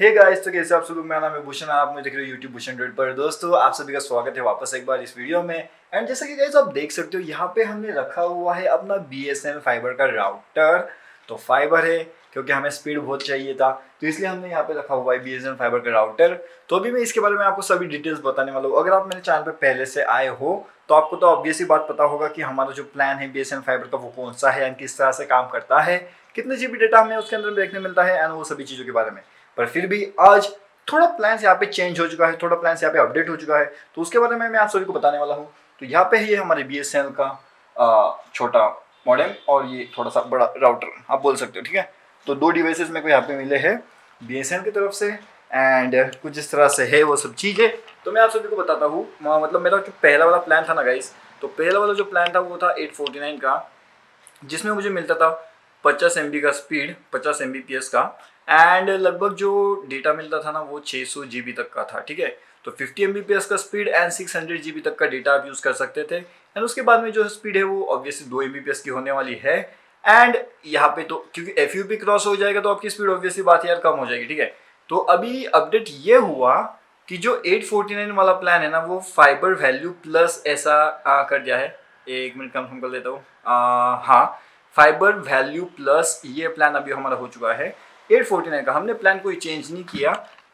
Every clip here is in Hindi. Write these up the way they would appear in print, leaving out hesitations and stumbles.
हे गाइस, तो कैसे आप सब लोग। मेरा नाम है भूषण, आप मुझे देख रहे हो यूट्यूब भूषणड्रॉइड पर। दोस्तों, आप सभी का स्वागत है वापस एक बार इस वीडियो में। एंड जैसा कि गाइस आप देख सकते हो, यहाँ पे हमने रखा हुआ है अपना BSnl फाइबर का राउटर। तो फाइबर है क्योंकि हमें स्पीड बहुत चाहिए था, तो इसलिए हमने यहाँ पे रखा हुआ है BSnl फाइबर का राउटर। तो अभी मैं इसके बारे में आपको सभी डिटेल्स बताने वाला हूँ। अगर आप मेरे चैनल पर पहले से आए हो तो आपको तो ऑब्वियस ही बात पता होगा कि हमारा जो प्लान है BSnl फाइबर का वो कौन सा है एंड किस तरह से काम करता है, कितने GB डेटा हमें उसके अंदर देखने मिलता है एंड वो सभी चीज़ों के बारे में। पर फिर भी आज थोड़ा प्लान यहाँ पे चेंज हो चुका है, थोड़ा प्लान यहाँ पे अपडेट हो चुका है, तो उसके बारे में मैं आप सभी को बताने वाला हूँ। तो यहाँ पे ये हमारे BSnl का छोटा मॉडेम और ये थोड़ा सा बड़ा राउटर आप बोल सकते हो, ठीक है। तो दो डिवाइसेस मेरे को यहाँ पे मिले हैं BSnl की तरफ से एंड कुछ इस तरह से है वो सब चीज़ें। तो मैं आप सभी को बताता हूँ। मतलब मेरा जो पहला वाला प्लान था ना गाइस, तो पहला वाला जो प्लान था वो था 849 का, जिसमें मुझे मिलता था 50 MB का स्पीड, 50 Mbps का, एंड लगभग जो डेटा मिलता था ना वो 600 GB तक का था, ठीक है। तो 50 Mbps का स्पीड एंड 600 GB तक का डेटा आप यूज़ कर सकते थे। एंड उसके बाद में जो स्पीड है वो ऑब्वियसली 2 Mbps की होने वाली है। एंड यहाँ पे तो क्योंकि FUP क्रॉस हो जाएगा तो आपकी स्पीड ऑब्वियसली बात यार कम हो जाएगी, ठीक है। तो अभी अपडेट ये हुआ कि जो 849 वाला प्लान है ना वो फाइबर वैल्यू प्लस ऐसा कर दिया है। एक मिनट कंफर्म कर लेता हूँ। हाँ, फाइबर वैल्यू प्लस ये प्लान अभी हमारा हो चुका है 849 का। हमने प्लान कोई चेंज नहीं किया,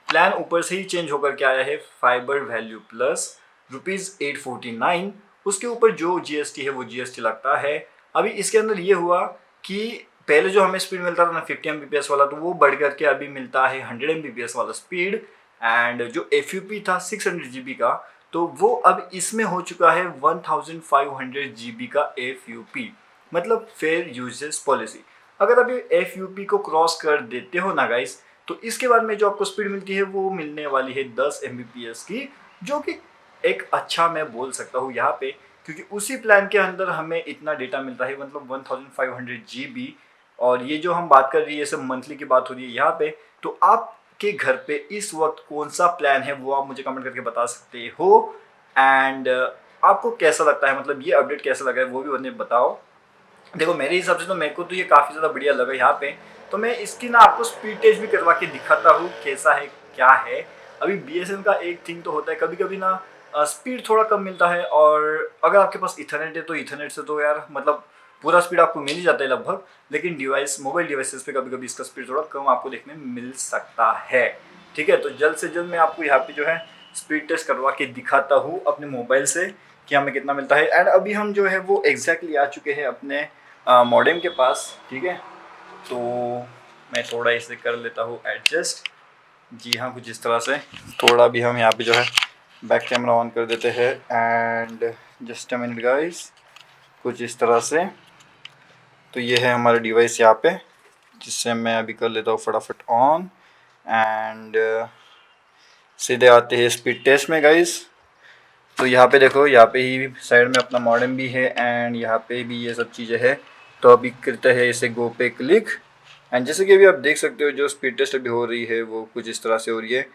प्लान ऊपर से ही चेंज होकर के आया है। फाइबर वैल्यू प्लस ₹849, उसके ऊपर जो GST है वो GST लगता है। अभी इसके अंदर ये हुआ कि पहले जो हमें स्पीड मिलता था ना 50 Mbps वाला, तो वो बढ़ करके अभी मिलता है 100 Mbps वाला स्पीड। एंड जो FUP था 600 GB का, तो वो अब इसमें हो चुका है 1500 GB का FUP, मतलब फेयर यूजेस पॉलिसी। अगर अभी FUP को क्रॉस कर देते हो ना गाइस, तो इसके बाद में जो आपको स्पीड मिलती है वो मिलने वाली है 10 Mbps की, जो कि एक अच्छा मैं बोल सकता हूँ यहाँ पे, क्योंकि उसी प्लान के अंदर हमें इतना डेटा मिलता है, मतलब 1500 GB। और ये जो हम बात कर रही है सब मंथली की बात हो रही है यहाँ पे। तो आपके घर पे इस वक्त कौन सा प्लान है वो आप मुझे कमेंट करके बता सकते हो। एंड आपको कैसा लगता है, मतलब ये अपडेट कैसा लगा है वो भी मुझे बताओ। देखो मेरे हिसाब से तो मेरे को तो ये काफ़ी ज़्यादा बढ़िया लगा यहाँ पे। तो मैं इसकी ना आपको स्पीड टेस्ट भी करवा के दिखाता हूँ कैसा है क्या है। अभी BSnl का एक थिंग तो होता है, कभी कभी ना स्पीड थोड़ा कम मिलता है, और अगर आपके पास इथरनेट है तो इथरनेट से तो यार मतलब पूरा स्पीड आपको मिल ही जाता है लगभग। लेकिन मोबाइल डिवाइसेस पे कभी कभी इसका स्पीड थोड़ा कम आपको देखने मिल सकता है, ठीक है। तो जल्द से जल्द मैं आपको यहाँ पे जो है स्पीड टेस्ट करवा के दिखाता हूँ अपने मोबाइल से कि हमें कितना मिलता है। एंड अभी हम जो है वो एग्जैक्टली आ चुके हैं अपने मॉडेम के पास, ठीक है। तो मैं थोड़ा इसे कर लेता हूँ एडजस्ट। जी हाँ, कुछ इस तरह से। थोड़ा भी हम यहाँ पे जो है बैक कैमरा ऑन कर देते हैं and just a minute guys, कुछ इस तरह से। तो ये है हमारा डिवाइस यहाँ पे, जिससे मैं अभी कर लेता हूँ फटाफट ऑन। एंड सीधे आते हैं स्पीड टेस्ट में गाइस। तो यहाँ पे देखो, यहाँ पे ही साइड में अपना मॉडेम भी है एंड यहाँ पे भी ये सब चीज़ें हैं। तो अभी करते हैं इसे गो पे क्लिक। एंड जैसे कि अभी आप देख सकते हो जो स्पीड टेस्ट अभी हो रही है वो कुछ इस तरह से हो रही है।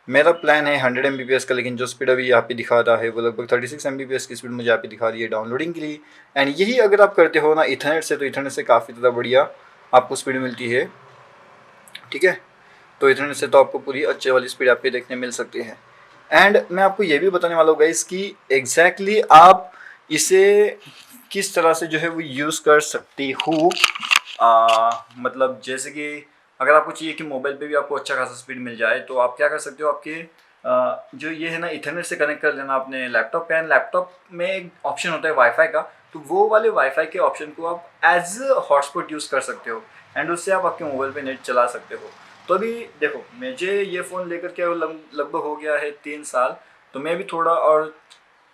मेरा प्लान है 100 Mbps का, लेकिन जो स्पीड अभी यहाँ पे दिखा रहा है वो लगभग 36 Mbps की स्पीड मुझे यहाँ पे दिखा रही है डाउनलोडिंग के लिए। एंड यही अगर आप करते हो ना इथरनेट से, तो इथरनेट से काफ़ी ज़्यादा बढ़िया आपको स्पीड मिलती है, ठीक है। तो इथरनेट से तो आपको पूरी अच्छे वाली स्पीड आपको देखने मिल सकती है। एंड मैं आपको ये भी बताने वाला हूँ गाइस कि एग्जैक्टली आप इसे किस तरह से जो है वो यूज़ कर सकती हो। मतलब जैसे कि अगर आपको चाहिए कि मोबाइल पे भी आपको अच्छा खासा स्पीड मिल जाए, तो आप क्या कर सकते हो, आपके जो ये है ना इथरनेट से कनेक्ट कर लेना अपने लैपटॉप पे। एंड लैपटॉप में एक ऑप्शन होता है वाईफाई का, तो वो वाले वाईफाई के ऑप्शन को आप एज हॉटस्पॉट यूज़ कर सकते हो एंड उससे आप आपके मोबाइल पे नेट चला सकते हो। तो अभी देखो, मुझे ये फ़ोन लेकर के लगभग हो गया है 3 साल, तो मैं भी थोड़ा और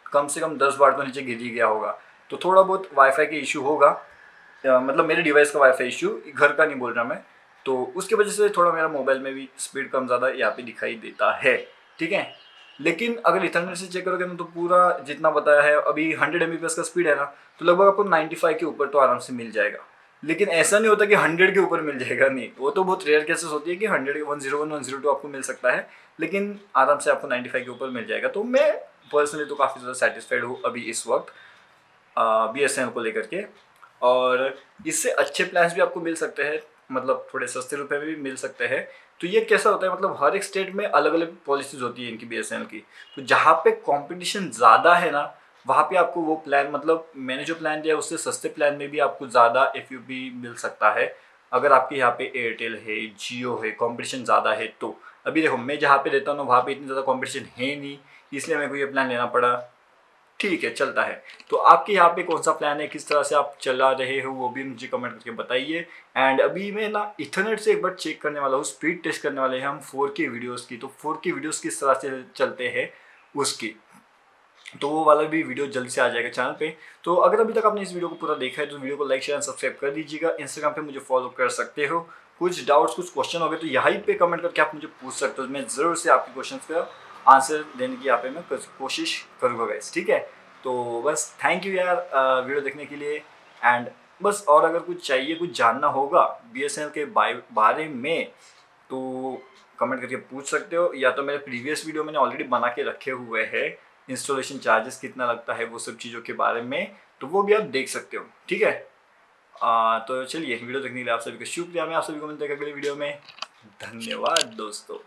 कम से कम 10 बार तो नीचे गिर ही गया होगा। तो थोड़ा बहुत वाईफाई के इशू होगा, मतलब मेरे डिवाइस का वाईफाई इशू, घर का नहीं बोल रहा मैं। तो उसकी वजह से थोड़ा मेरा मोबाइल में भी स्पीड कम ज़्यादा यहाँ पे दिखाई देता है, ठीक है। लेकिन अगर इथरनेट से चेक करोगे ना तो पूरा जितना बताया है अभी 100 Mbps का स्पीड है ना, तो लगभग आपको 95 के ऊपर तो आराम से मिल जाएगा। लेकिन ऐसा नहीं होता कि 100 के ऊपर मिल जाएगा, नहीं, वो तो बहुत रेयर केसेस होती है कि 100 101 102 आपको मिल सकता है, लेकिन आराम से आपको 95 के ऊपर मिल जाएगा। तो मैं पर्सनली तो काफ़ी ज़्यादा सेटिस्फाइड हूँ अभी इस वक्त BSnl को लेकर के। और इससे अच्छे प्लान्स भी आपको मिल सकते हैं, मतलब थोड़े सस्ते रुपए में भी मिल सकते हैं। तो ये कैसा होता है, मतलब हर एक स्टेट में अलग अलग पॉलिसीज होती है इनकी BSNL की। तो जहाँ पे कंपटीशन ज़्यादा है ना, वहाँ पे आपको वो प्लान, मतलब मैंने जो प्लान दिया है उससे सस्ते प्लान में भी आपको ज़्यादा FUB मिल सकता है अगर आपके यहाँ पे एयरटेल है, जियो है, कंपटीशन ज़्यादा है तो। अभी देखो मैं जहाँ पे रहता हूँ ना, वहाँ पे इतनी ज़्यादा कंपटीशन है नहीं, इसलिए मेरे को ये प्लान लेना पड़ा। ठीक है, चलता है। तो आपके यहाँ पे कौन सा प्लान है, किस तरह से आप चला रहे हो, वो भी मुझे कमेंट करके बताइए। एंड अभी मैं ना इथरनेट से एक बार चेक करने वाला हूँ, स्पीड टेस्ट करने वाले हैं हम 4K वीडियोस की। तो 4K वीडियोस किस तरह से चलते हैं उसकी, तो वो वाला भी वीडियो जल्द से आ जाएगा चैनल पे। तो अगर अभी तक आपने इस वीडियो को पूरा देखा है तो वीडियो को लाइक शेयर एंड सब्सक्राइब कर दीजिएगा। इंस्टाग्राम पे मुझे फॉलो कर सकते हो। कुछ डाउट्स, कुछ क्वेश्चन हो गए तो यहीं पे कमेंट करके आप मुझे पूछ सकते हो। मैं ज़रूर से आपके क्वेश्चन का आंसर देने की यहाँ पे मैं कोशिश करूँगा गाइस, ठीक है। तो बस थैंक यू यार वीडियो देखने के लिए। एंड बस और अगर कुछ चाहिए, कुछ जानना होगा BSNL के बारे में तो कमेंट करके पूछ सकते हो, या तो मेरे प्रीवियस वीडियो मैंने ऑलरेडी बना के रखे हुए हैं, इंस्टॉलेशन चार्जेस कितना लगता है वो सब चीज़ों के बारे में, तो वो भी आप देख सकते हो, ठीक है। तो चलिए, वीडियो देखने के लिए आप सभी का शुक्रिया। मैं आप सभी को मिलते हैं अगले वीडियो में। धन्यवाद दोस्तों।